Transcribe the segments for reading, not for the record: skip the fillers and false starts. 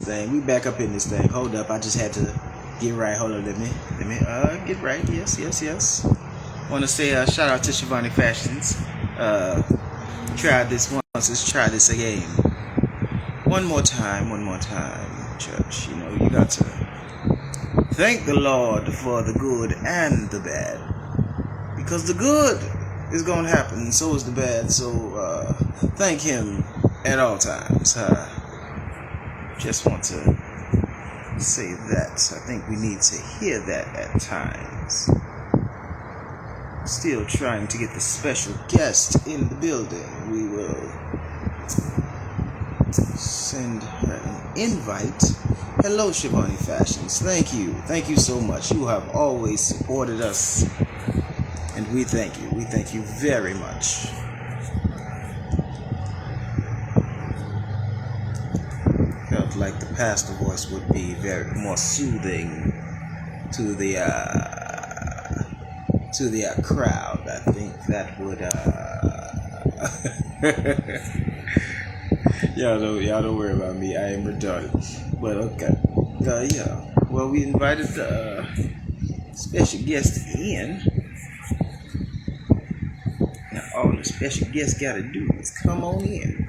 thing. We back up in this thing. Hold up, I just had to get right. Hold on, let me get right. Yes. Want to say shout out to Shivani Fashions. Tried this once. Let's try this again. One more time, church. You know, you got to thank the Lord for the good and the bad, because the good is gonna happen, and so is the bad. So thank Him at all times. Just want to say that. I think we need to hear that at times. Still trying to get the special guest in the building. We will send her an invite. Hello, Shivani Fashions. Thank you. Thank you so much. You have always supported us, and we thank you. We thank you very much. Felt like the pastor voice would be very more soothing to the crowd. I think that would y'all don't worry about me. I am retarded. But okay. Yeah. Well, we invited the special guest in. Now all the special guests gotta do is come on in.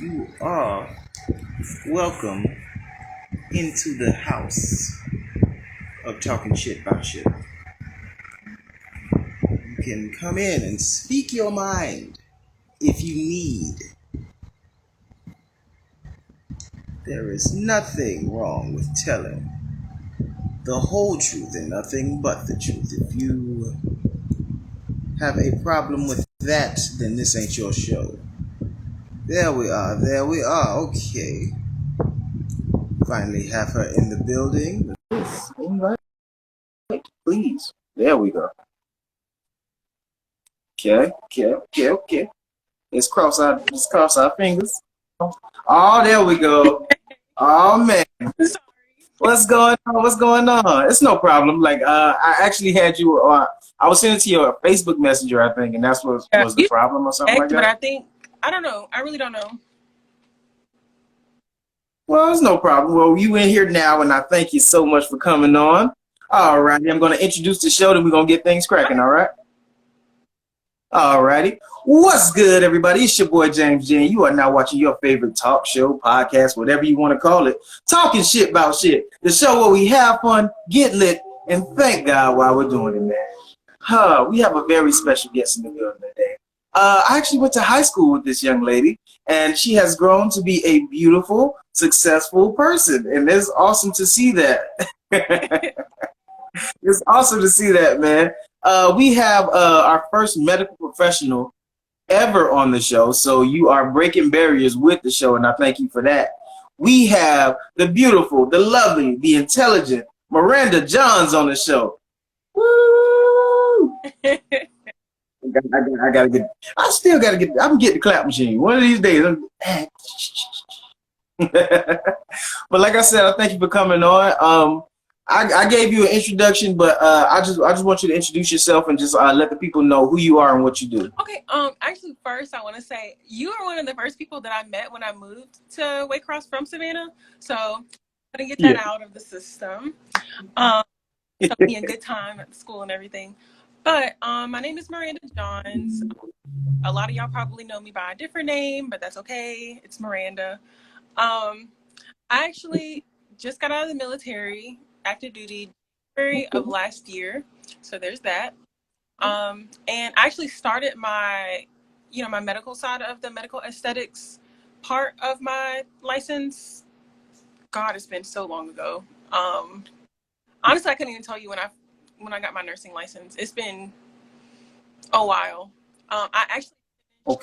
You are welcome into the house of talking shit about shit. You can come in and speak your mind if you need. There is nothing wrong with telling the whole truth and nothing but the truth. If you have a problem with that, then this ain't your show. There we are. Okay. Finally have her in the building. Yes, invite, please. There we go. Okay. Let's cross our fingers. Oh, there we go. Oh man. What's going on? It's no problem. Like I actually had you I was sending to your Facebook Messenger, I think, and that's what was the problem or something like that. But I don't know. I really don't know. Well, it's no problem. Well, you in here now, and I thank you so much for coming on. All righty, I'm going to introduce the show, then we're going to get things cracking, all right? All righty. What's good, everybody? It's your boy, James J. You are now watching your favorite talk show, podcast, whatever you want to call it, Talking Shit About Shit, the show where we have fun, get lit, and thank God while we're doing it, man. We have a very special guest in the building today. I actually went to high school with this young lady, and she has grown to be a beautiful, successful person, and it's awesome to see that. It's awesome to see that, man. We have our first medical professional ever on the show, so you are breaking barriers with the show, and I thank you for that. We have the beautiful, the lovely, the intelligent Miranda Johns on the show. Woo! I'm getting the clap machine. One of these days. But like I said, I thank you for coming on. I gave you an introduction, but I just want you to introduce yourself and just let the people know who you are and what you do. Okay. Actually, first I want to say you are one of the first people that I met when I moved to Waycross from Savannah. So I'm gonna get that out of the system. Took me a good time at the school and everything. But my name is Miranda Johns. A lot of y'all probably know me by a different name, but that's okay. It's Miranda. I actually just got out of the military, active duty, January of last year. So there's that. And I actually started my medical side of the medical aesthetics part of my license. God, it's been so long ago. Honestly, I couldn't even tell you when I got my nursing license. It's been a while. I actually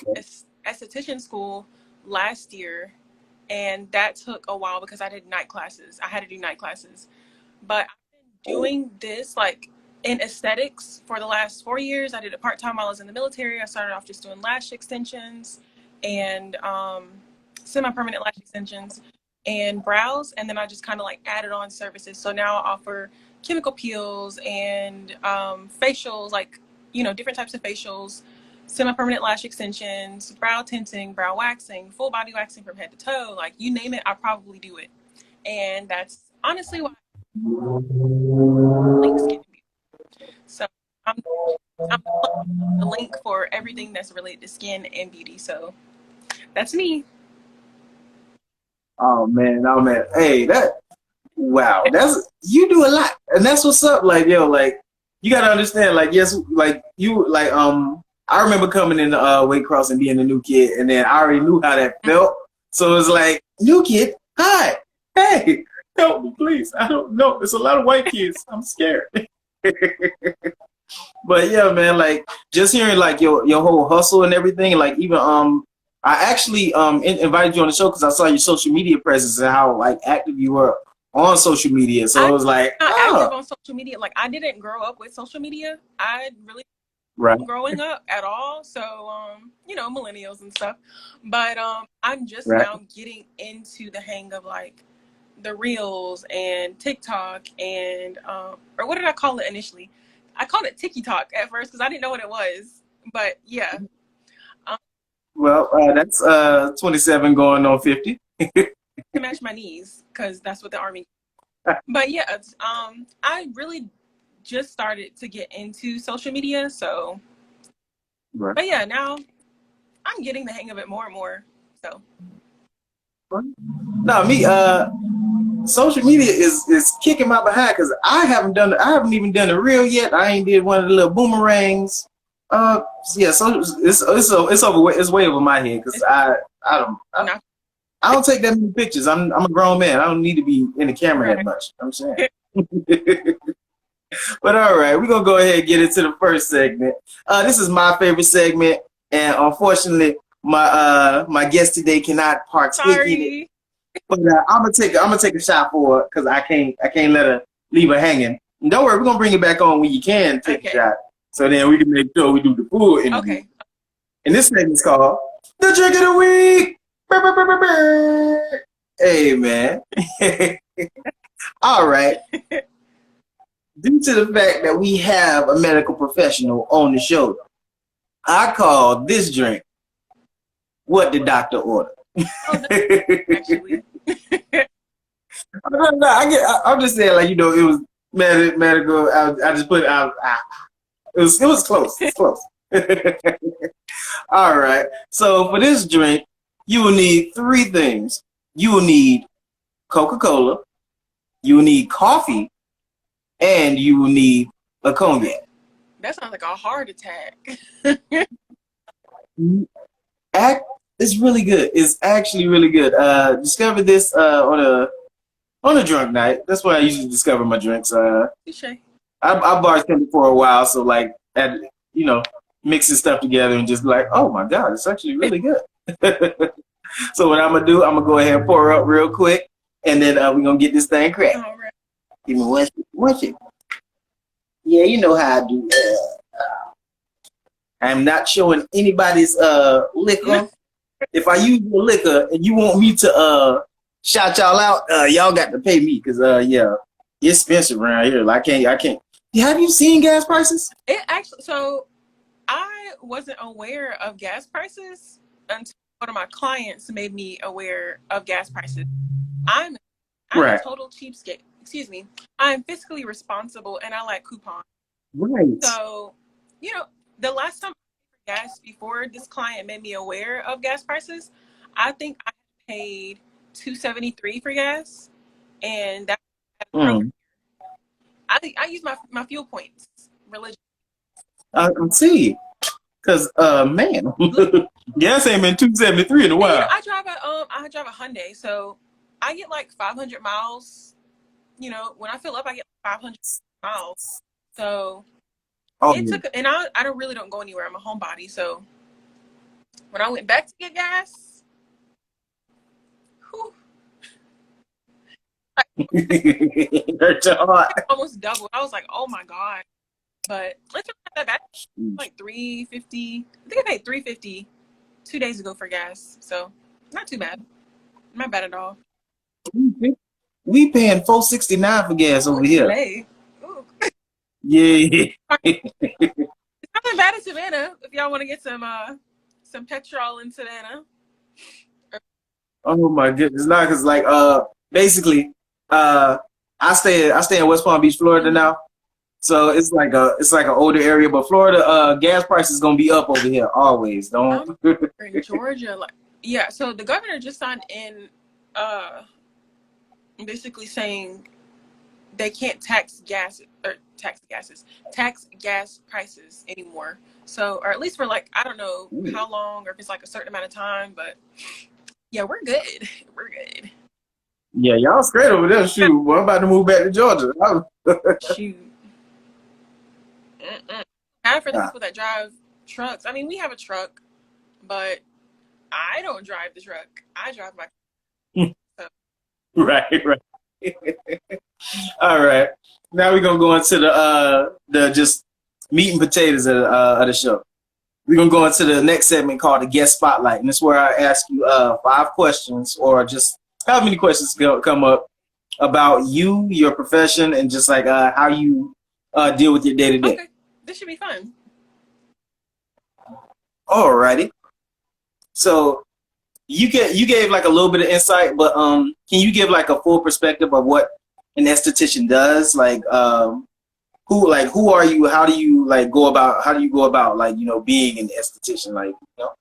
finished esthetician school last year, and that took a while because I did night classes. I had to do night classes. But I've been doing this like in aesthetics for the last 4 years. I did it part-time while I was in the military. I started off just doing lash extensions and semi-permanent lash extensions and brows, and then I just kind of like added on services. So now I offer chemical peels and facials, like, different types of facials, semi-permanent lash extensions, brow tinting, brow waxing, full body waxing from head to toe, like you name it, I probably do it. and that's honestly why links get me. So I'm the link for everything that's related to skin and beauty. So that's me. Oh man, oh man. Hey, wow, you do a lot, and that's what's up. Like, yo, like you gotta understand. Like, yes, like you, like I remember coming in the weight cross and being a new kid, and then I already knew how that felt. So it's like, new kid, hi, hey, help me, please. I don't know. It's a lot of white kids. I'm scared. But yeah, man, like just hearing like your whole hustle and everything, like even I actually invited you on the show because I saw your social media presence and how like active you were on social media. So it was like, not active on social media. Like I didn't grow up with social media. I really growing up at all. So you know, millennials and stuff. But I'm just now getting into the hang of like the reels and TikTok and or what did I call it initially? I called it TikTok at first because I didn't know what it was. But yeah. Well, that's 27 going on 50. To match my knees because that's what the Army. But yeah, I really just started to get into social media. So, but yeah, now I'm getting the hang of it more and more. So, no, me, social media is kicking my behind because I haven't even done a reel yet. I ain't did one of the little boomerangs. Yeah, so it's over. It's way over my head because I don't take that many pictures. I'm a grown man. I don't need to be in the camera that much. I'm saying. But all right, we're gonna go ahead and get into the first segment. This is my favorite segment, and unfortunately, my guest today cannot partake in it. But I'm gonna take a shot for her because I can't leave her hanging. And don't worry, we're gonna bring it back on when you can take a shot. So then we can make sure we do the full interview. Okay. And this segment's called the Drink of the Week. Hey man. All right. Due to the fact that we have a medical professional on the show, I call this drink "What the Doctor Order." Actually. I'm just saying, like, you know, it was medical. I just put it out. It was close. It's close. All right. So for this drink, you will need three things. You will need Coca-Cola. You will need coffee. And you will need a cognac. That sounds like a heart attack. It's really good. It's actually really good. Discovered this on a drunk night. That's where I usually discover my drinks. I bartended for a while, so like, you know, mixing stuff together and just like, oh my god, it's actually really good. So what I'm gonna do, I'm gonna go ahead and pour up real quick, and then we're gonna get this thing cracked. All right. Give me watch it. Yeah, you know how I do. I'm not showing anybody's liquor. If I use your liquor and you want me to shout y'all out, y'all got to pay me because yeah, it's expensive around here. Like, I can't. Have you seen gas prices? It actually, so I wasn't aware of gas prices until one of my clients made me aware of gas prices. I'm a total cheapskate. Excuse me. I'm fiscally responsible and I like coupons. Right. So, you know, the last time I paid for gas before this client made me aware of gas prices, I think I paid $2.73 for gas, and that I use my fuel points religiously. I see. Cause man, gas ain't been $2.73 in a while. You know, I drive a Hyundai, so I get like 500 miles. You know, when I fill up, I get 500 miles. So took, and I really don't go anywhere. I'm a homebody. So when I went back to get gas, almost double. I was like, oh my god. But let's not that bad. Like $3.50. I think I paid $3.50 2 days ago for gas. So not too bad. Not bad at all. We paying $4.69 for gas over here. Yeah. It's not that bad in Savannah. If y'all want to get some petrol in Savannah. Oh my goodness! Not because like basically I stay in West Palm Beach, Florida now. So it's like an older area, but Florida gas prices gonna be up over here always. Don't. I'm in Georgia, like yeah. So the governor just signed in, basically saying they can't tax gas prices anymore. So, or at least for like I don't know how long, or if it's like a certain amount of time, but yeah, we're good. We're good. Yeah, y'all straight over there. Shoot, well, I'm about to move back to Georgia. Shoot. And for the people that drive trucks, I mean, we have a truck, but I don't drive the truck. I drive my truck. So. Right. All right. Now we're gonna go into the just meat and potatoes of the show. We're gonna go into the next segment called the guest spotlight, and this is where I ask you 5 questions, or just how many questions come up about you, your profession, and just like how you deal with your day to day. Okay, this should be fun. Alrighty. So you gave like a little bit of insight, but can you give like a full perspective of what an esthetician does? Like who are you? How do you go about like, you know, being an esthetician? Like, you know?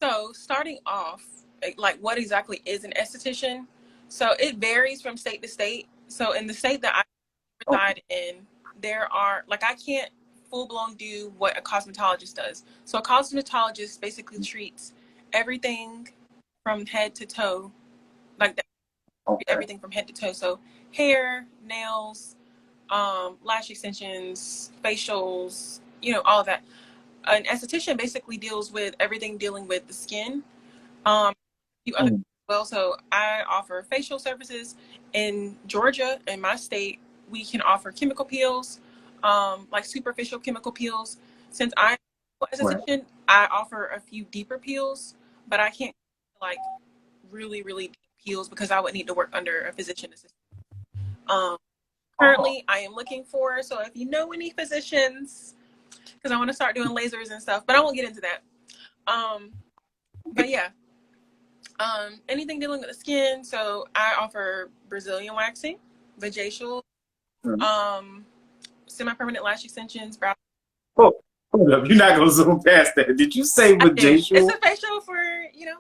So starting off, like what exactly is an esthetician? So it varies from state to state. So in the state that I reside in, there are like I can't full-blown do what a cosmetologist does. So a cosmetologist basically treats everything from head to toe, like that. Okay. Everything from head to toe. So hair, nails, lash extensions, facials, you know, all of that. An esthetician basically deals with everything dealing with the skin. A few other as well. So I offer facial services in Georgia. In my state, we can offer chemical peels, like superficial chemical peels. Since I'm an esthetician, I offer a few deeper peels, but I can't like really, really deep peels because I would need to work under a physician assistant. Currently, I am looking for, so if you know any physicians, because I want to start doing lasers and stuff, but I won't get into that. But yeah, anything dealing with the skin. So I offer Brazilian waxing, vajacial, semi-permanent lash extensions, brow. Oh, hold up. You're not going to zoom past that. Did you say vajacial? It's a facial for, you know.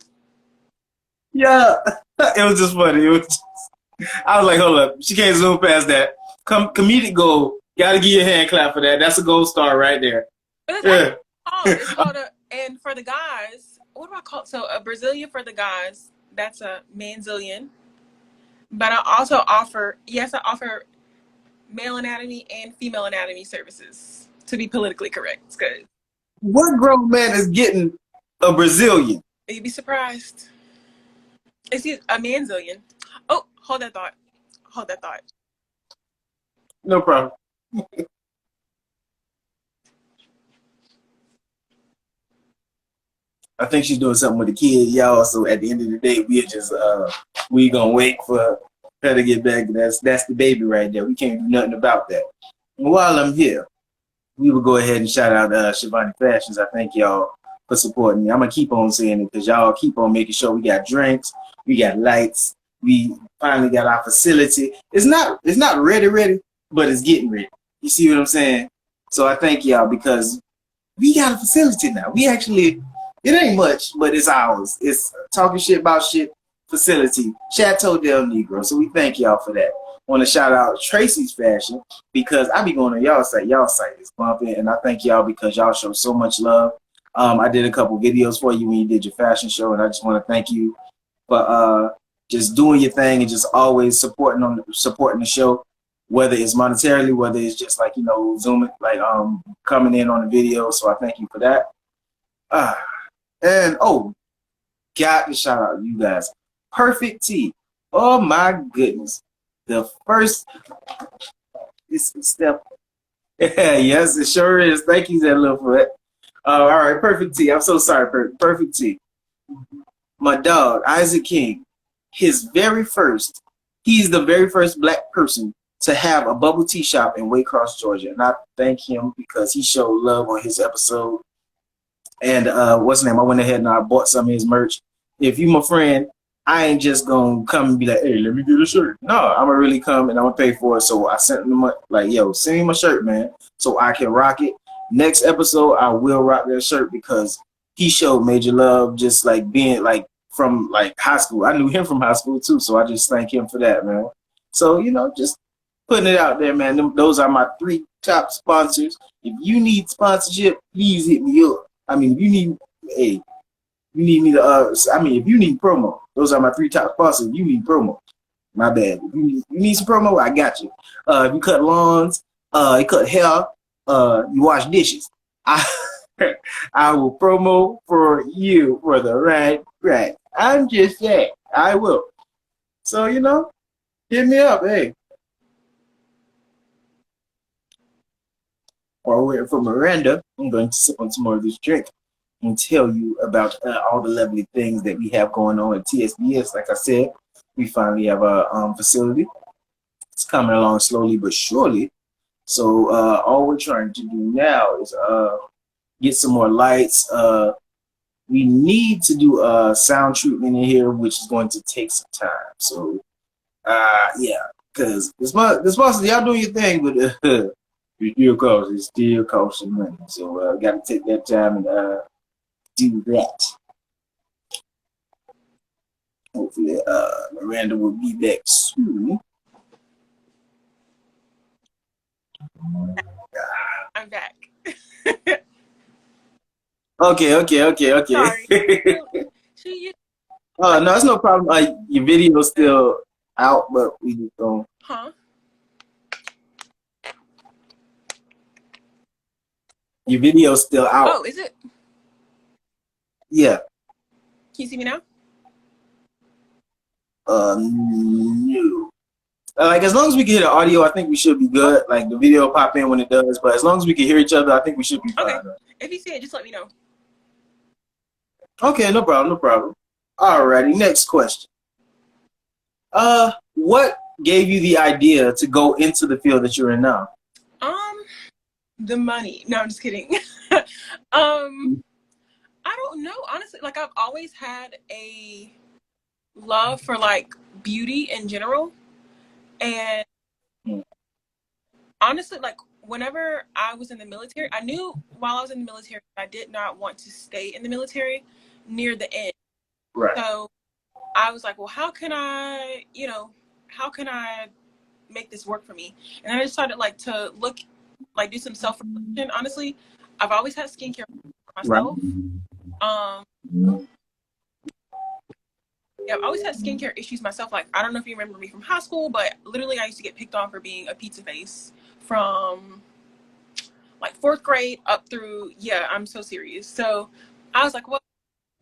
Yeah, it was just funny. I was like, hold up. She can't zoom past that. Comedic gold. Got to give you a hand clap for that. That's a gold star right there. But it's called and for the guys, what do I call it? So a Brazilian for the guys, that's a manzillion. But I also offer male anatomy and female anatomy services, to be politically correct. It's good. What grown man is getting a Brazilian? You'd be surprised. It's a manzillion. Oh, hold that thought. No problem. I think she's doing something with the kids, y'all. So at the end of the day, we gonna wait for her to get back. That's the baby right there. We can't do nothing about that. And while I'm here, we will go ahead and shout out Shivani Fashions. I thank y'all for supporting me. I'm gonna keep on saying it because y'all keep on making sure we got drinks, we got lights, we finally got our facility. It's not ready, but it's getting ready. You see what I'm saying? So I thank y'all because we got a facility now. We actually, it ain't much, but it's ours. It's talking shit about shit facility, Chateau del Negro. So we thank y'all for that. Want to shout out Tracy's Fashion because I be going on y'all site. Y'all site is bumping, and I thank y'all because y'all show so much love. I did a couple videos for you when you did your fashion show, and I just want to thank you for just doing your thing and just always supporting the show, whether it's monetarily, whether it's just like, you know, zooming, like coming in on the video. So I thank you for that. And got to shout out you guys. Perfect Tea. Oh my goodness. The first step. Yeah, yes, it sure is. Thank you, that little foot. All right, Perfect Tea. I'm so sorry, Perfect Tea. My dog, Isaac King, he's the very first Black person to have a bubble tea shop in Waycross, Georgia. And I thank him because he showed love on his episode. And what's the name? I went ahead and I bought some of his merch. If you my friend, I ain't just gonna come and be like, hey, let me get a shirt. No, I'm gonna really come and I'm gonna pay for it. So I sent them like, yo, send me my shirt, man, so I can rock it. Next episode, I will rock that shirt because he showed major love, just like being like from like high school. I knew him from high school too, so I just thank him for that, man. So just putting it out there, man. Those are my 3 top sponsors. If you need sponsorship, please hit me up. I mean, if you need, hey, you need me to, if you need promo, those are my 3 top sponsors. If you need promo, my bad. If you need some promo, I got you. If you cut lawns, you cut hair, you wash dishes, I I will promo for you for the right. I'm just saying, I will. So, hit me up, hey. While we're waiting for Miranda, I'm going to sip on some more of this drink and tell you about all the lovely things that we have going on at TSBS. Like I said, we finally have a facility. It's coming along slowly but surely. So all we're trying to do now is get some more lights. We need to do a sound treatment in here, which is going to take some time. So yeah, because this month y'all doing your thing, but it still costs some money. So got to take that time and do that. Hopefully, Miranda will be back soon. I'm back. Okay. Sorry. No, it's no problem. Your video's still out, but we just don't. Huh? Your video's still out. Oh, is it? Yeah. Can you see me now? No. Like, as long as we can hear the audio, I think we should be good. Like, the video will pop in when it does, but as long as we can hear each other, I think we should be fine. Okay. If you see it, just let me know. Okay, no problem. Alrighty, next question. What gave you the idea to go into the field that you're in now? The money. No, I'm just kidding. I don't know, honestly. Like, I've always had a love for like beauty in general, and honestly, like, whenever I was in the military, I knew while I was in the military I did not want to stay in the military near the end. Right. So I was like, well, how can I make this work for me? And I just started like to look, like, do some self-reflection. Honestly, I've always had skincare for myself. Right. Yeah, I've always had skincare issues myself. Like, I don't know if you remember me from high school, but literally I used to get picked on for being a pizza face from like 4th grade up through, yeah, I'm so serious. So I was like, well,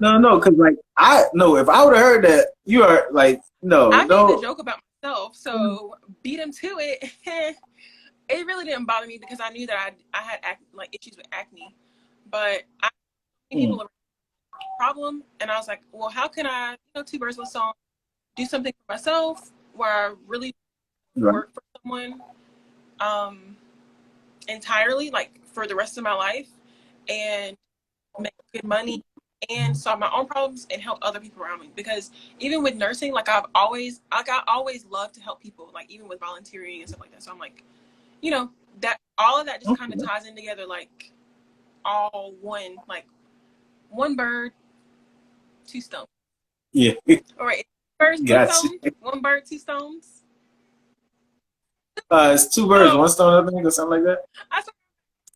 no, because like if I would have heard that, you are like, I made a joke about myself, so beat him to it. It really didn't bother me because I knew that I had like issues with acne, but I people around problem, and I was like, well, how can I, 2 birds with song, do something for myself where I really work for someone entirely, like for the rest of my life, and make good money and solve my own problems and help other people around me. Because even with nursing, like I always loved to help people, like even with volunteering and stuff like that. So I'm like, that all of that just kind of ties in together, like all one, like one bird, 2 stones. Yeah. All right. Birds, 2 stones. 1 bird, 2 stones. It's 2 birds, 1 stone, I think, or something like that.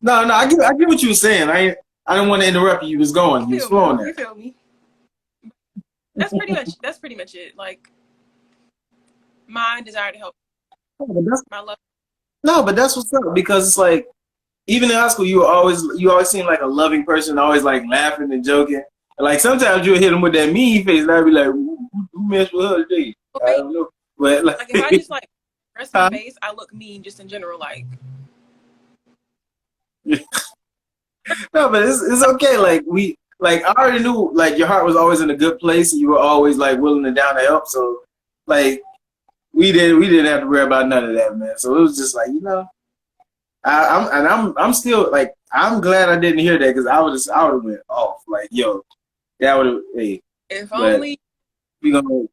No, I get what you were saying. I didn't want to interrupt you. You was going. You was flowing there. You feel me? That's pretty much it. Like, my desire to help. My love. No, but that's what's up, because it's like, even in high school, you always seem like a loving person, always like laughing and joking. Like, sometimes you'll hit them with that mean face, and I'd be like, who messed with her today? I don't know. But like if I just like rest my face, I look mean just in general, like. No, but it's okay. Like I already knew, like, your heart was always in a good place, and you were always like willing and down to help. So like we didn't have to worry about none of that, man. So it was just like, I'm still like, I'm glad I didn't hear that, because I would have went off like, yo, that would have, hey. If only we gonna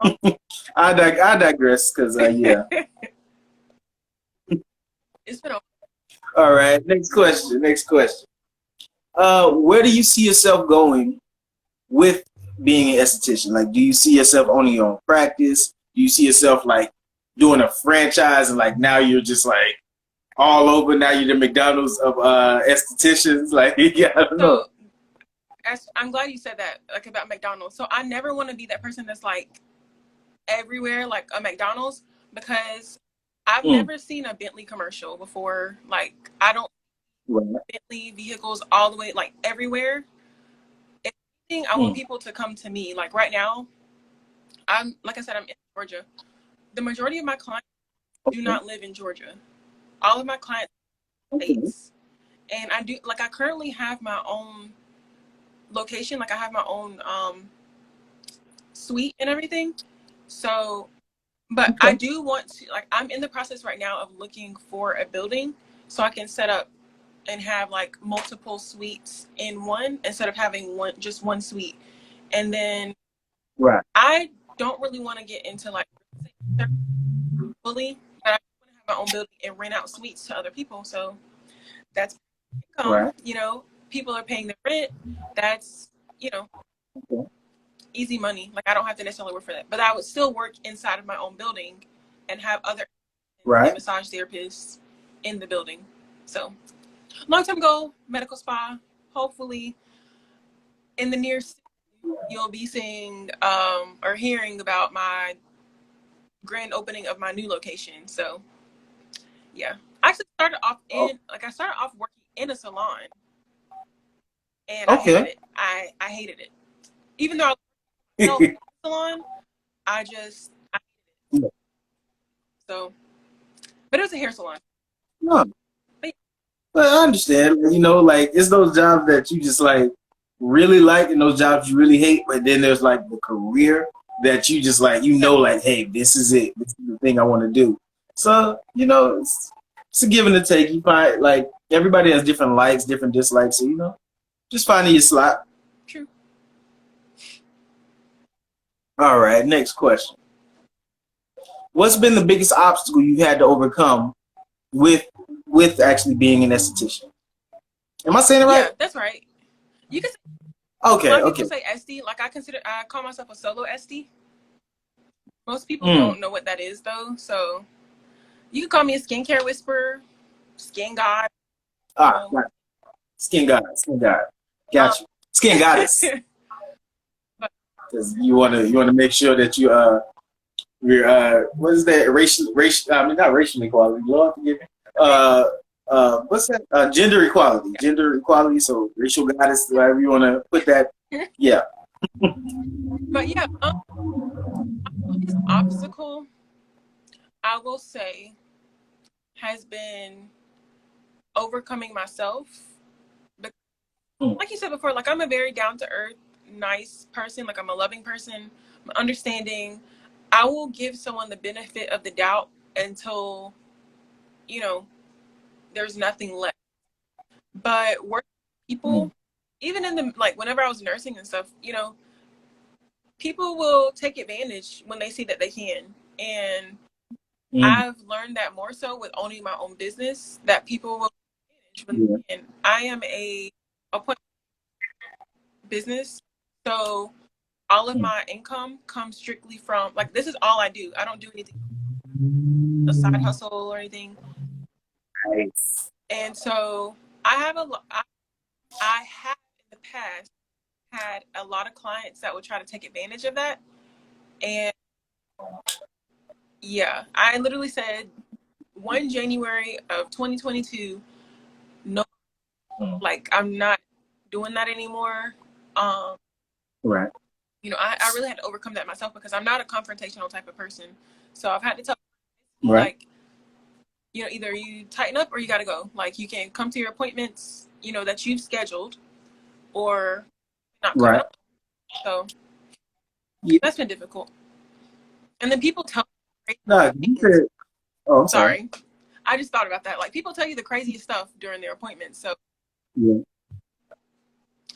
I digress because yeah. It's been a All right. Next question. Where do you see yourself going with being an esthetician? Like, do you see yourself owning your own practice? Do you see yourself like doing a franchise and like now you're just like all over? Now you're the McDonald's of estheticians. Like, yeah, I don't know. I'm glad you said that, like about McDonald's. So I never want to be that person that's like everywhere, like a McDonald's, because I've never seen a Bentley commercial before. Like, I don't Bentley vehicles all the way, like everywhere. If anything, I want people to come to me. Like right now, like I said, I'm in Georgia. The majority of my clients do not live in Georgia. All of my clients are states. And I currently have my own location. Like I have my own suite and everything. So, but I do want to, like, I'm in the process right now of looking for a building so I can set up and have like multiple suites in one instead of having just one suite. And then I don't really want to get into like fully, but I want to have my own building and rent out suites to other people. So that's income, you know, people are paying the rent. That's, you know, easy money. Like I don't have to necessarily work for that, but I would still work inside of my own building and have other massage therapists in the building. So long-term goal, medical spa. Hopefully in the near future, you'll be seeing or hearing about my grand opening of my new location. So yeah, I actually started off working in a salon, and I hated it. I hated it. Even though I was in a salon, I hated it. So, but it was a hair salon. No. But I understand. You know, like it's those jobs that you just like really like and those jobs you really hate, but then there's like the career that you just like, you know, like, hey, this is it. This is the thing I want to do. So, you know, it's a give and a take. You find like everybody has different likes, different dislikes. So, you know, just finding your slot. True. All right, next question. What's been the biggest obstacle you had to overcome with actually being an esthetician? Am I saying it right? Yeah, that's right. You can say, okay. People say SD. Like I call myself a solo SD. Most people don't know what that is though. So you can call me a skincare whisperer, skin god. Skin god. Gotcha. Skin goddess. Because you want to make sure that you're what is that not racial equality, Lord forgive me. What's that? Gender equality. So racial goddess, whatever you want to put that. Yeah. But yeah, this obstacle, I will say, has been overcoming myself. But like you said before, like I'm a very down to earth, nice person. Like I'm a loving person, I'm understanding. I will give someone the benefit of the doubt until, you know, there's nothing left. But working with people, even in the, like whenever I was nursing and stuff, you know, people will take advantage when they see that they can. And I've learned that more so with owning my own business, that people will take advantage when they can. I am a appointment business, so all of my income comes strictly from, like, this is all I do. I don't do anything, a side hustle or anything. Nice. And so I have in the past had a lot of clients that would try to take advantage of that. And yeah, I literally said 1 January of 2022, no, like I'm not doing that anymore. Right. You know, I really had to overcome that myself because I'm not a confrontational type of person. So I've had to tell like, you know, either you tighten up or you got to go. Like you can come to your appointments, you know, that you've scheduled, or not coming up. So that's been difficult. And then people tell me sorry. I just thought about that. Like people tell you the craziest stuff during their appointments. So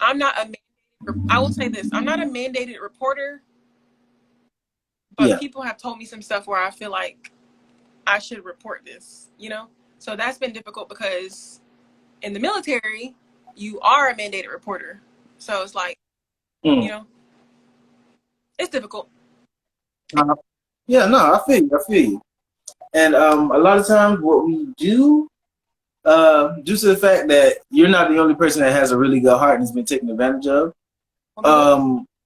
I'm not I will say this. I'm not a mandated reporter. but people have told me some stuff where I feel like I should report this, you know? So that's been difficult because in the military, you are a mandated reporter. So it's like, you know, it's difficult. Yeah, no, I feel you. And a lot of times what we do, due to the fact that you're not the only person that has a really good heart and has been taken advantage of,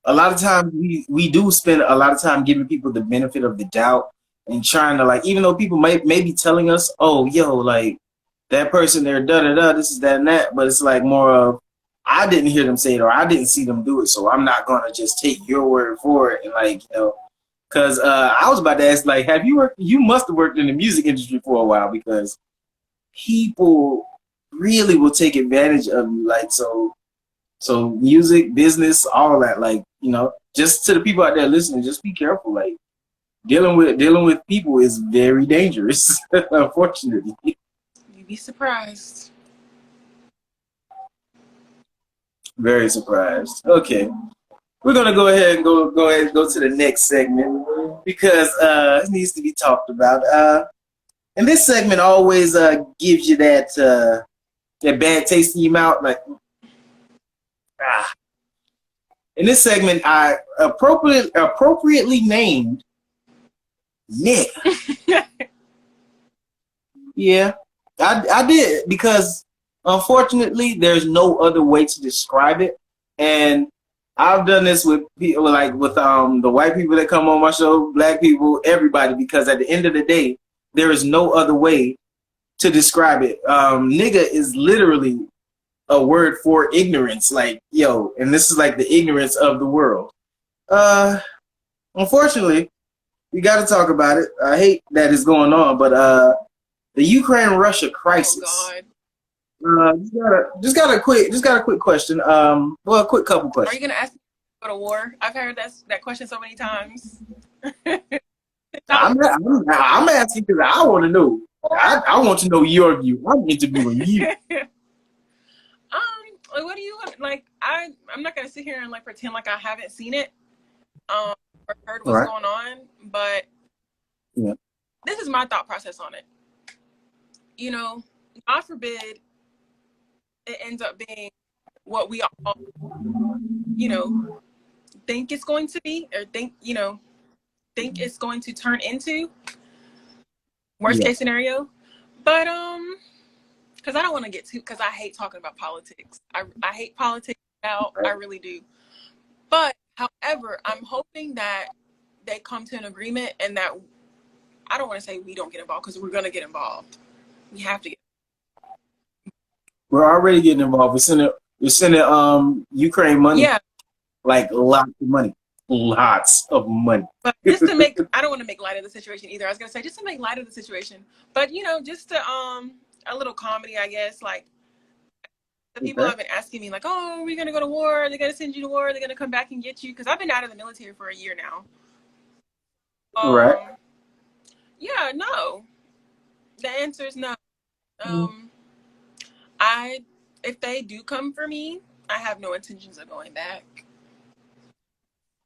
a lot of times we do spend a lot of time giving people the benefit of the doubt and trying to, like, even though people may be telling us, oh, yo, like, that person there, da-da-da, this is that and that, but it's like more of, I didn't hear them say it or I didn't see them do it, so I'm not going to just take your word for it. And, like, you know, because I was about to ask, like, you must have worked in the music industry for a while, because people really will take advantage of you. Like, so music, business, all that, like, you know, just to the people out there listening, just be careful. Like, dealing with people is very dangerous, unfortunately. You'd be surprised. Very surprised. Okay. We're gonna go ahead and go to the next segment, because it needs to be talked about. And this segment always gives you that bad taste in your mouth, like, In this segment, I appropriately named Nick. Yeah, I did, because unfortunately there's no other way to describe it, and I've done this with people, like with the white people that come on my show, black people, everybody, because at the end of the day, there is no other way to describe it. Nigga is literally a word for ignorance, like, yo, and this is like the ignorance of the world. Unfortunately, we got to talk about it. I hate that it's going on, but the Ukraine-Russia crisis. Oh God. Just got a quick question. Well, a quick couple questions. Are you gonna ask me to go to war? I've heard that question so many times. I'm asking because I want to know. I want to know your view. I'm interviewing you. What do you like? I'm not gonna sit here and like pretend like I haven't seen it, or heard what's going on, but this is my thought process on it. You know, God forbid it ends up being what we all, you know, think it's going to be, or think it's going to turn into. Worst case scenario. But because I don't want to get too, because I hate talking about politics. I hate politics out. I really do. But however, I'm hoping that they come to an agreement, and that, I don't want to say we don't get involved, because we're going to get involved. We have to get. We're already getting involved. We're sending Ukraine money. Yeah. Like lots of money. Lots of money. But just to make, I don't want to make light of the situation either. I was going to say, just to make light of the situation. But, you know, just to, a little comedy, I guess. Like, the people have been asking me, like, oh, are we going to go to war? Are they going to send you to war? Are they going to come back and get you? Because I've been out of the military for a year now. Right. Yeah, no. The answer is no. If they do come for me, I have no intentions of going back.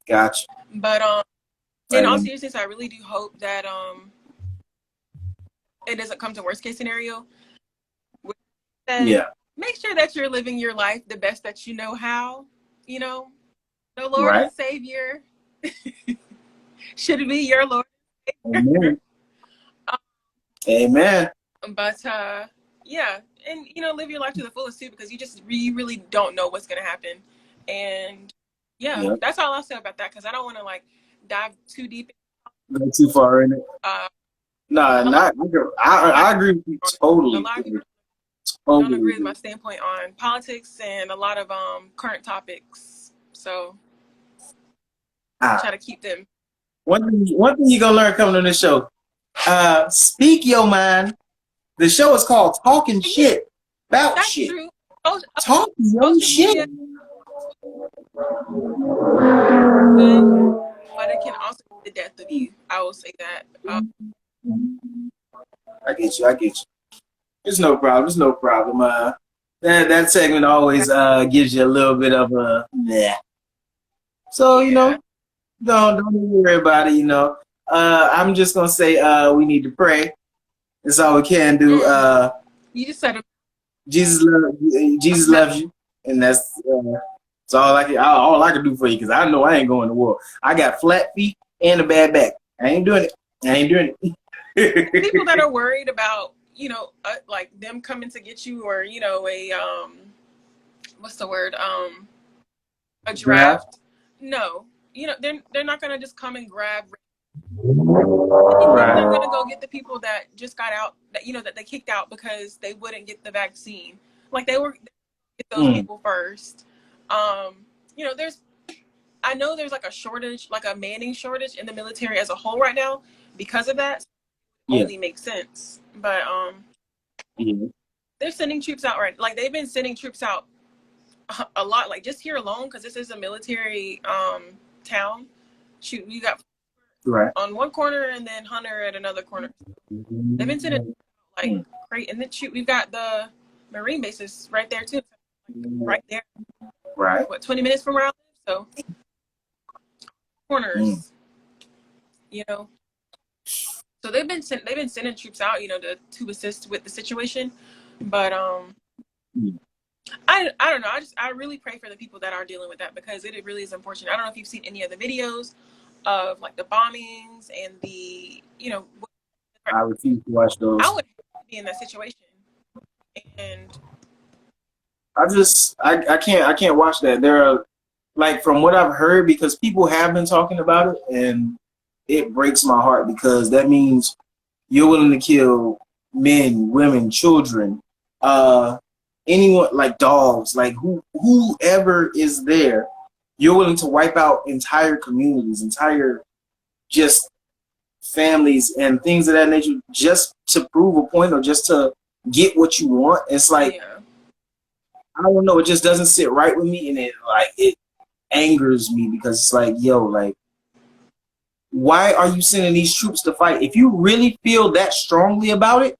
Gotcha. But in all seriousness, I really do hope that it doesn't come to worst case scenario. Make sure that you're living your life the best that you know how. You know, the Lord and Savior should be your Lord and Savior. Amen. But yeah, and you know, live your life to the fullest too, because you really don't know what's gonna happen. And that's all I'll say about that, because I don't want to like dive too deep. Go too far in it. I agree with you totally. A lot of people don't agree with my standpoint on politics and a lot of current topics. So try to keep them. One thing you're gonna learn coming on this show. Speak your mind. The show is called Talking Shit Bout Shit. True. Talk your shit. But it can also be the death of you. I will say that. I get you. There's no problem. That segment always gives you a little bit of a yeah. So you know, don't worry about it. You know, I'm just gonna say we need to pray. That's all we can do. You just said it. Jesus loves you, and that's all I can do for you because I know I ain't going to war. I got flat feet and a bad back. I ain't doing it. People that are worried about, you know, like them coming to get you, or you know, what's the word, a draft. No, you know, they're not gonna just come and grab. Right. They're gonna go get the people that just got out, that you know, that they kicked out because they wouldn't get the vaccine. Like they get those people first. You know, I know there's like a shortage, like a manning shortage in the military as a whole right now because of that. Only makes sense, but they're sending troops out, right? Like they've been sending troops out a lot, like just here alone, because this is a military town. Shoot, we got on one corner and then Hunter at another corner. They've been sending like great, and then shoot, we've got the Marine bases right there too, right there. Right. What, 20 minutes from where I live? So corners, you know. So they've been sending troops out, you know, to assist with the situation, but I don't know. I really pray for the people that are dealing with that because it really is unfortunate. I don't know if you've seen any of the videos of like the bombings and the, you know. I refuse to watch those. I would be in that situation, and I can't watch that. There are, like, from what I've heard, because people have been talking about it, and it breaks my heart because that means you're willing to kill men, women, children, anyone, like dogs, like whoever is there. You're willing to wipe out entire communities, entire just families and things of that nature just to prove a point or just to get what you want. It's like, I don't know, it just doesn't sit right with me, and it angers me because it's like, yo, like, why are you sending these troops to fight? If you really feel that strongly about it,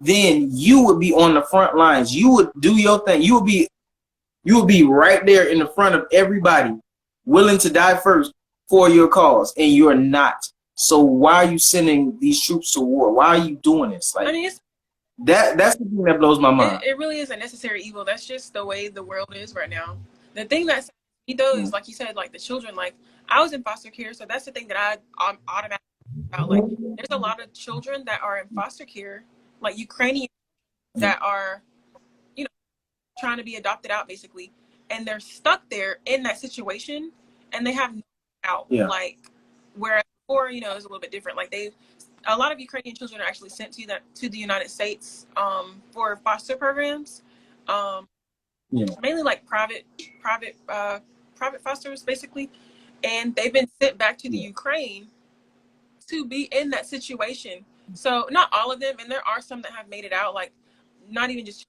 then you would be on the front lines. You would do your thing. You would be right there in the front of everybody, willing to die first for your cause, and you're not. So why are you sending these troops to war? Why are you doing this? Like, I mean, that's the thing that blows my mind. It really is a necessary evil. That's just the way the world is right now. The thing that's me though is, like you said, like the children. Like I was in foster care, so that's the thing that I'm automatically about. Like there's a lot of children that are in foster care, like Ukrainian, that are, you know, trying to be adopted out basically, and they're stuck there in that situation, and they have no out. Like whereas before, you know, it's a little bit different. Like a lot of Ukrainian children are actually sent to the United States for foster programs, mainly like private fosters basically, and they've been sent back to the Ukraine to be in that situation. So not all of them, and there are some that have made it out, like not even just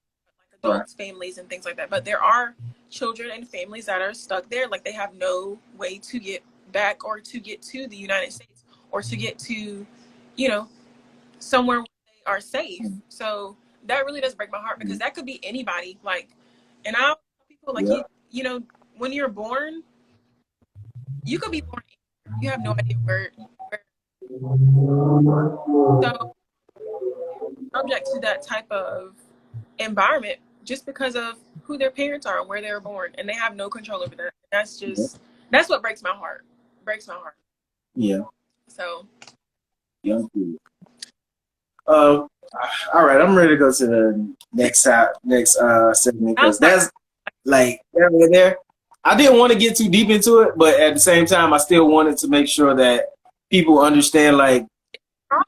like adults, families, and things like that. But there are children and families that are stuck there, like they have no way to get back or to get to the United States or to get to, you know, somewhere where they are safe. So that really does break my heart because that could be anybody. Like, and I tell people, like, you know, when you're born, you could be born, you have no idea where. So subject to that type of environment just because of who their parents are and where they were born, and they have no control over that. That's what breaks my heart. Yeah. So. Yeah. All right, I'm ready to go to the next segment because that's like right there. I didn't want to get too deep into it, but at the same time, I still wanted to make sure that people understand, like,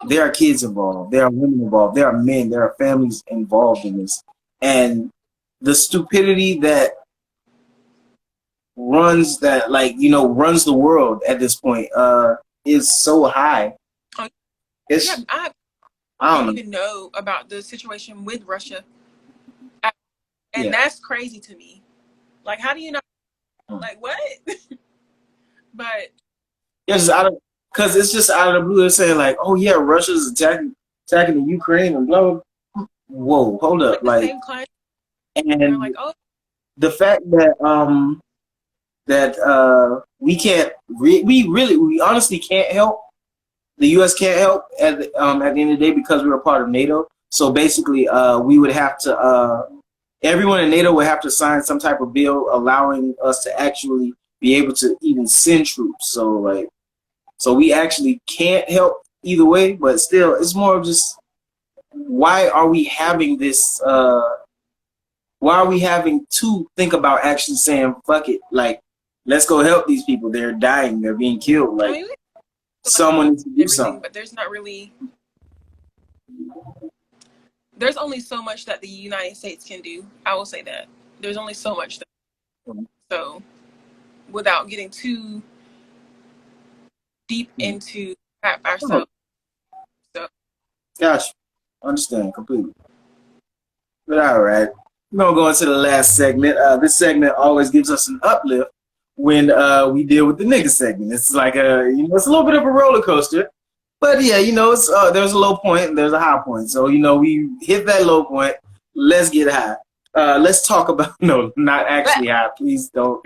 there are kids involved, there are women involved, there are men, there are families involved in this, and the stupidity that runs the world at this point is so high. I don't even know about the situation with Russia, and that's crazy to me. Like, how do you know? Like, what? But because it's just out of the blue. They're saying like, "Oh yeah, Russia's attacking the Ukraine," and blah blah. Whoa, hold up, like, and they're like, oh, the fact that we honestly can't help. The U.S. can't help at the end of the day because we're a part of NATO. So basically, we would have to everyone in NATO would have to sign some type of bill allowing us to actually be able to even send troops. So we actually can't help either way, but still, it's more of just why are we having this? Why are we having to think about actually saying fuck it? Like, let's go help these people. They're dying. They're being killed. Like, I mean, someone needs to do everything, something. but there's not really. There's only so much that the United States can do. I will say that there's only so much. So, without getting too deep into ourselves. So, Gotcha. Understand completely. But all right, we're gonna go into the last segment. This segment always gives us an uplift when we deal with the nigga segment. It's like it's a little bit of a roller coaster, but yeah, it's there's a low point and there's a high point. So we hit that low point. Let's get high. Let's talk about no, not actually high. Please don't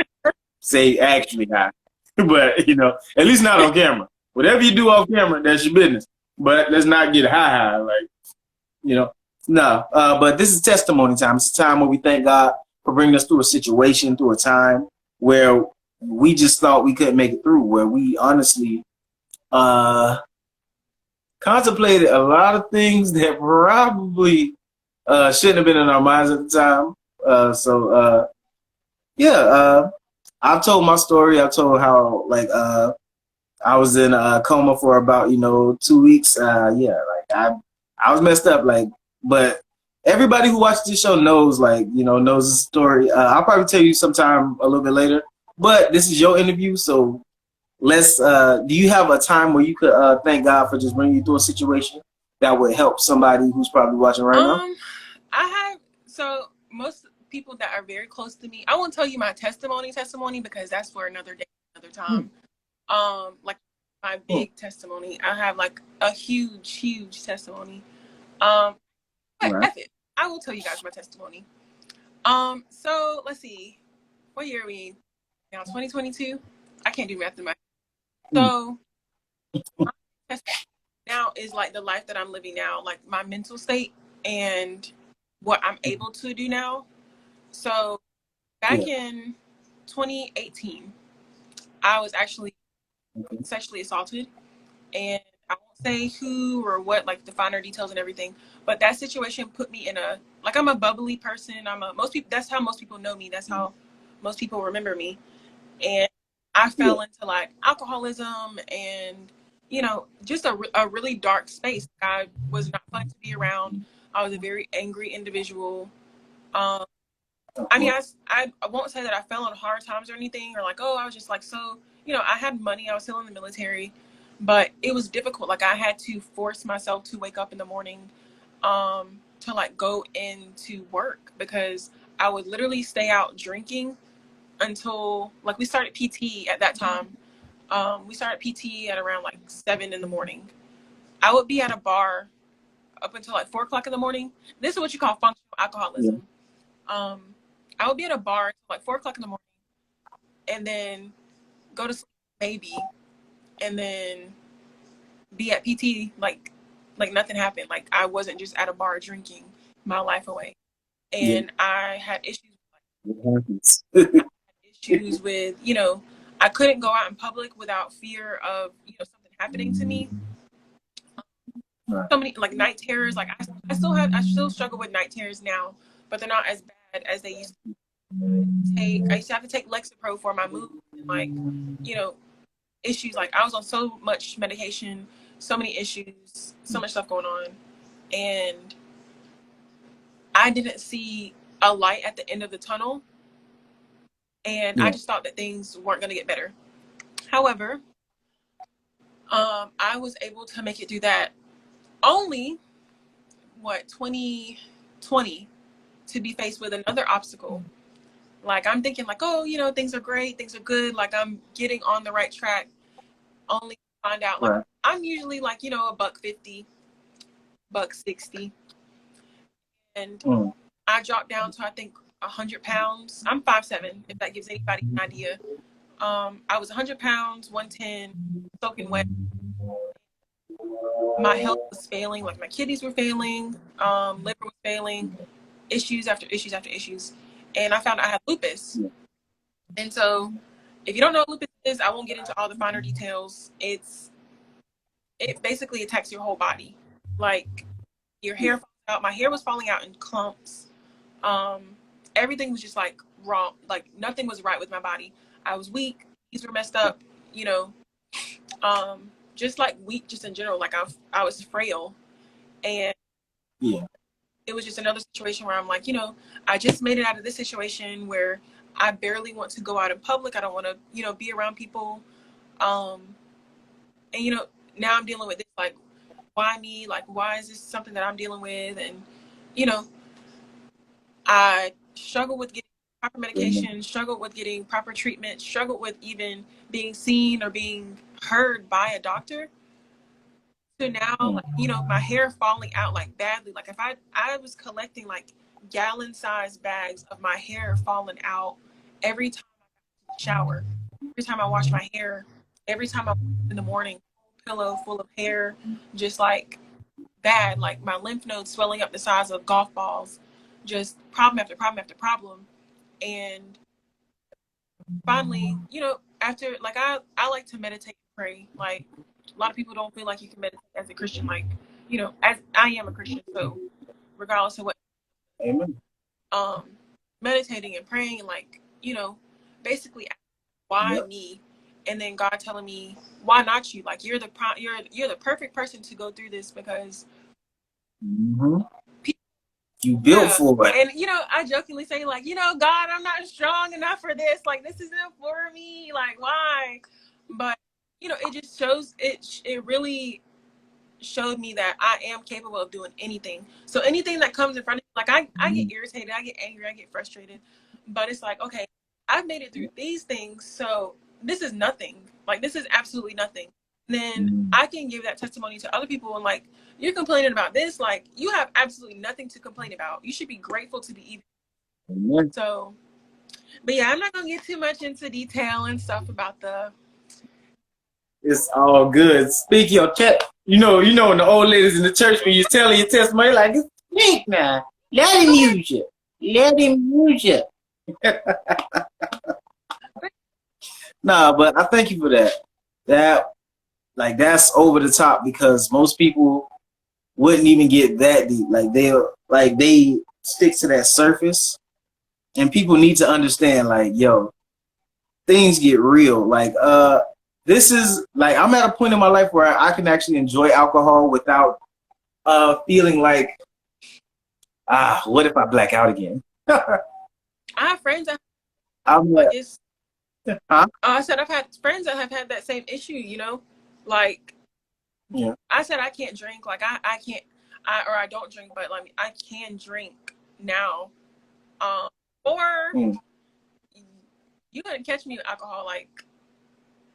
say actually high, but at least not on camera. Whatever you do off camera, that's your business. But let's not get high, like no. But this is testimony time. It's a time where we thank God for bringing us through a situation, through a time where we just thought we couldn't make it through, where we honestly contemplated a lot of things that probably shouldn't have been in our minds at the time. I've told my story. I've told how I was in a coma for about 2 weeks. I was messed up. But everybody who watches this show knows knows the story. I'll probably tell you sometime a little bit later. But this is your interview, so let's. Do you have a time where you could thank God for just bringing you through a situation that would help somebody who's probably watching right now? I have. So most people that are very close to me, I won't tell you my testimony because that's for another day, another time. Like my big testimony, I have like a huge testimony. Right. I will tell you guys my testimony. So let's see, what year are we in now? 2022. I can't do math in my. So my testimony now is like the life that I'm living now, like my mental state and what I'm able to do now. So back in 2018, I was actually sexually assaulted, and I won't say who or what, like the finer details and everything, but that situation put me in I'm a bubbly person. That's how most people know me. That's how most people remember me. And I fell into like alcoholism and, just a really dark space. I was not fun to be around. I was a very angry individual. I mean, I won't say that I fell on hard times or anything, or I was just so, I had money. I was still in the military, but it was difficult. Like I had to force myself to wake up in the morning, to go into work because I would literally stay out drinking until we started PT at that time. We started PT at around 7 in the morning. I would be at a bar up until 4 o'clock in the morning. This is what you call functional alcoholism. I would be at a bar until 4 o'clock in the morning and then go to sleep maybe, and then be at PT like nothing happened. Like I wasn't just at a bar drinking my life away. And I had issues with I couldn't go out in public without fear of something happening to me. So many night terrors. I still struggle with night terrors now, but they're not as bad as they used to. I used to have to take Lexapro for my mood and issues. I was on so much medication, so many issues, so much stuff going on, and I didn't see a light at the end of the tunnel, and I just thought that things weren't going to get better. However, I was able to make it through that only 2020 to be faced with another obstacle. I'm thinking things are great, things are good, I'm getting on the right track, only to find out I'm usually $150, $160, and I dropped down to I think 100 pounds. I'm 5'7", if that gives anybody an idea. I was 100 pounds, 110, soaking wet. My health was failing, like my kidneys were failing, liver was failing, issues after issues after issues. And I found out I had lupus. And so if you don't know what lupus is, I won't get into all the finer details. It basically attacks your whole body. Like your hair falls out. My hair was falling out in clumps. Everything was just like wrong. Like nothing was right with my body. I was weak. These were messed up. You know, just like weak, just in general. Like I was frail, and it was just another situation where I'm like, you know, I just made it out of this situation where I barely want to go out in public. I don't want to, you know, be around people. And you know, now I'm dealing with this. Like, why me? Like, why is this something that I'm dealing with? And you know, I struggled with getting proper medication, struggled with getting proper treatment, struggled with even being seen or being heard by a doctor. So now, like, you know, my hair falling out like badly. Like if I was collecting like gallon-sized bags of my hair falling out every time I shower, every time I wash my hair, every time I wake up in the morning, pillow full of hair, just like bad, like my lymph nodes swelling up the size of golf balls, just problem after problem after problem. And finally, you know, after like I like to meditate and pray. Like a lot of people don't feel like you can meditate as a Christian. Like, you know, as I am a Christian, so regardless of what, Amen. Meditating and praying and like, you know, basically why me, and then God telling me why not you? Like you're the perfect person to go through this because you built for it. And you know, I jokingly say like, you know, God, I'm not strong enough for this. Like this isn't for me. Like why? But you know, it just shows it really showed me that I am capable of doing anything. So anything that comes in front of me, like I get irritated, I get angry, I get frustrated, but it's like, okay, I've made it through these things, so this is nothing. Like this is absolutely nothing. Then I can give that testimony to other people and like, you're complaining about this, like you have absolutely nothing to complain about. You should be grateful to be even. So, but yeah, I'm not gonna get too much into detail and stuff about the. It's all good. Speaking of you know, when the old ladies in the church, when you're telling your testimony, like, speak now. Let him use you. Let him use you. Nah, but I thank you for that. That's over the top because most people wouldn't even get that deep. Like they stick to that surface, and people need to understand, like, yo, things get real. Like, this is like I'm at a point in my life where I can actually enjoy alcohol without feeling like, what if I black out again? I have friends that I said I've had friends that have had that same issue, you know, like I said I can't drink, like I can't, I don't drink, but like I can drink now, you couldn't catch me with alcohol. Like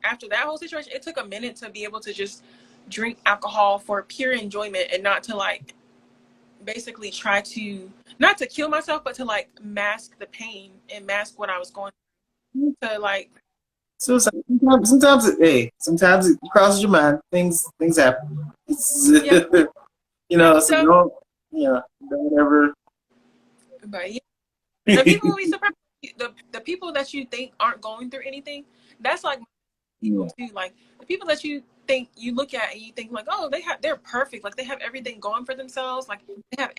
after that whole situation, it took a minute to be able to just drink alcohol for pure enjoyment and not to like basically try to not to kill myself, but to like mask the pain and mask what I was going through. To like sometimes it crosses your mind. Things happen. You know, so don't ever. But yeah, the people we surprised, the people that you think aren't going through anything, that's like people too. Like the people that you think you look at and you think like, oh, they're perfect. Like they have everything going for themselves. Like they have,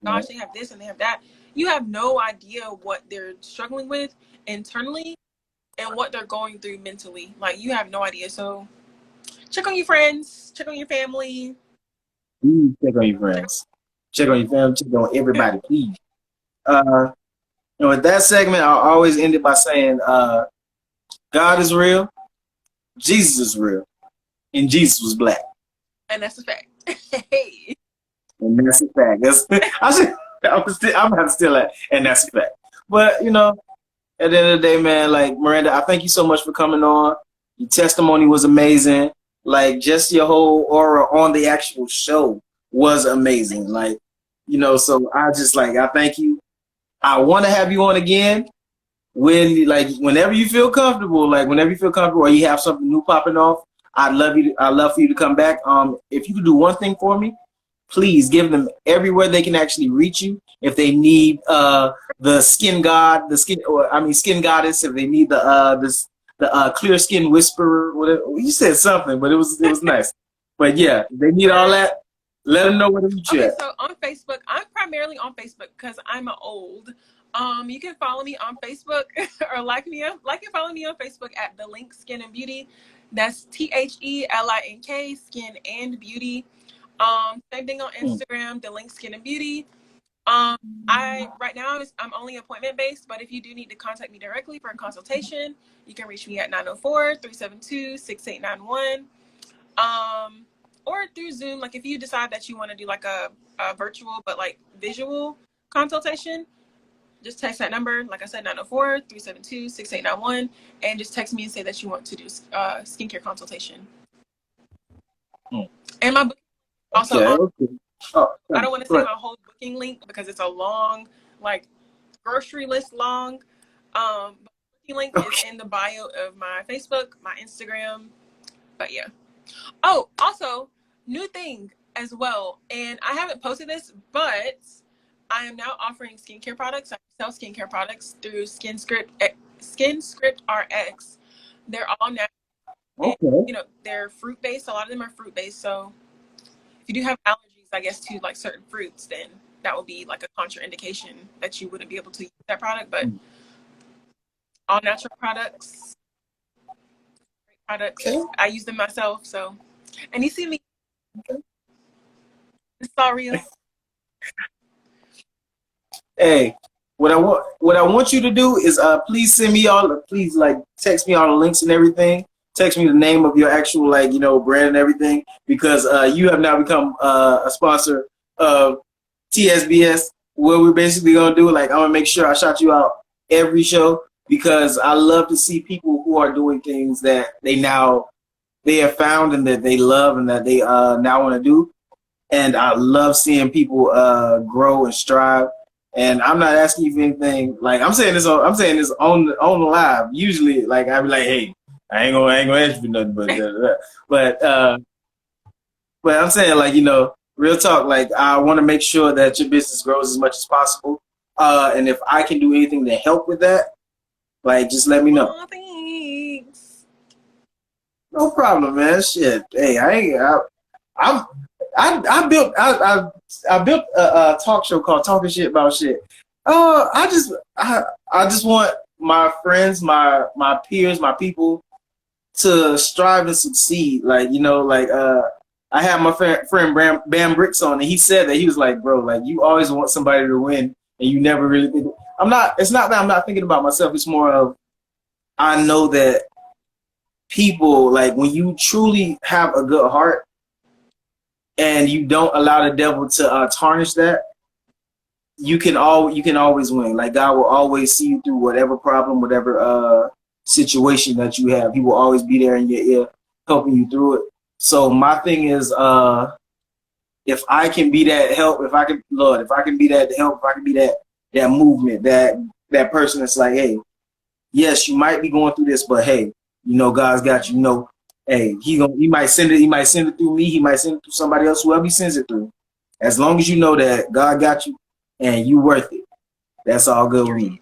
gosh, they have this and they have that. You have no idea what they're struggling with internally and what they're going through mentally. Like you have no idea. So check on your friends, check on your family. Check on your friends. Check on your family. Check on everybody, please. You know, with that segment, I'll always end it by saying, God is real, Jesus is real, and Jesus was black. And that's a fact. And that's a fact. I'm gonna steal that, and that's a fact. But you know, at the end of the day, man, like Miranda, I thank you so much for coming on. Your testimony was amazing. Like just your whole aura on the actual show was amazing. Like, you know, so I thank you. I want to have you on again. whenever you feel comfortable, or you have something new popping off, I'd love for you to come back. If you could do one thing for me, please give them everywhere they can actually reach you. If they need the skin god, skin goddess. If they need the clear skin whisperer, whatever. You said something, but it was nice. But yeah, if they need all that, let them know where to reach you. Okay, so on Facebook, I'm primarily on Facebook because I'm old. You can follow me on Facebook or like and follow me on Facebook at The Link Skin and Beauty. That's THELINK Skin and Beauty. Same thing on Instagram, The Link Skin and Beauty. Right now I'm only appointment based, but if you do need to contact me directly for a consultation, you can reach me at 904-372-6891. Or through Zoom. Like if you decide that you want to do like a virtual but like visual consultation, just text that number. Like I said, 904-372-6891, and just text me and say that you want to do skincare consultation. And my book also I don't want to say my whole booking link because it's a long, like grocery list long. But booking link is in the bio of my Facebook, my Instagram. But yeah. Oh, also, new thing as well. And I haven't posted this, but I am now offering skincare products. I sell skincare products through SkinScript RX. They're all natural. Okay. And, you know, they're fruit based. A lot of them are fruit based. So if you do have allergies, I guess, to like certain fruits, then that would be like a contraindication that you wouldn't be able to use that product. But all natural products. Okay. I use them myself, so. And you see me. It's all real. Hey, what I want you to do is please send me text me all the links and everything. Text me the name of your actual brand and everything, because you have now become a sponsor of TSBS. What we're basically gonna do, I'm gonna make sure I shout you out every show, because I love to see people who are doing things that they have found and that they love and that they now want to do. And I love seeing people grow and strive. And I'm not asking you for anything. I'm saying this on the live. Usually, I'd be like, hey, I ain't gonna ask you for nothing, but I'm saying, real talk. I want to make sure that your business grows as much as possible. And if I can do anything to help with that, just let me know. Oh, thanks. No problem, man. Shit. Hey, I built a talk show called Talking Shit About Shit. I just want my friends, my peers, my people to strive and succeed. I had my friend Bam Bricks on, and he said that he was like, bro, you always want somebody to win, and you never really think. It's not that I'm not thinking about myself. It's more of, I know that people, when you truly have a good heart and you don't allow the devil to tarnish that, you can always win. God will always see you through whatever problem, whatever situation that you have. He will always be there in your ear, helping you through it. So my thing is, if I can be that help, if I can be that help, if I can be that movement, that person that's like, hey, yes, you might be going through this, but hey, God's got you. Hey, he might send it through me, he might send it through somebody else, whoever he sends it through. As long as you know that God got you and you worth it, that's all good with me.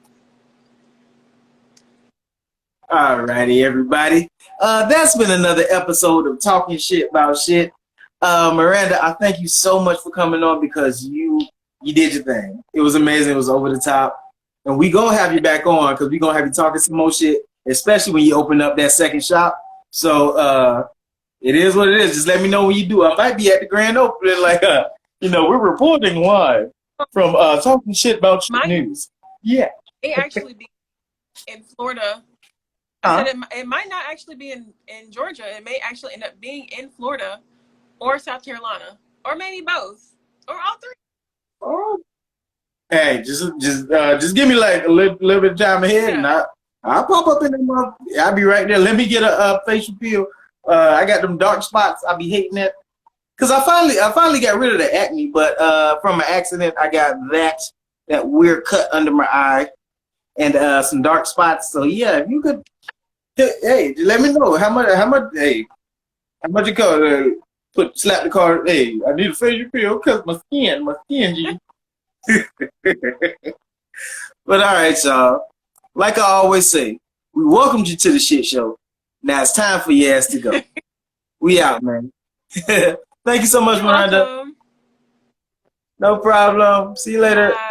Alrighty, everybody. That's been another episode of Talking Shit About Shit. Miranda, I thank you so much for coming on, because you did your thing. It was amazing. It was over the top. And we gonna have you back on, because we gonna have you talking some more shit, especially when you open up that second shop. So it is what it is. Just let me know when you do. I might be at the grand opening, we're reporting live from Talking Shit About Shit News. Yeah. It actually be in Florida. I said it might not actually be in Georgia. It may actually end up being in Florida or South Carolina, or maybe both, or all three. Oh. Hey, just give me a little bit of time ahead, and I'll pop up in them. I'll be right there. Let me get a facial peel. I got them dark spots. I be hating that, because I finally got rid of the acne, but from an accident I got that weird cut under my eye, and some dark spots. So yeah, if you could, hey, let me know how much, hey, how much it cost. Slap the card. Hey, I need a facial peel because my skin, G. But all right, y'all. Like I always say, we welcomed you to the shit show. Now it's time for your ass to go. We out, man. Thank you so much, You're Miranda. welcome. No problem. See you later. Bye.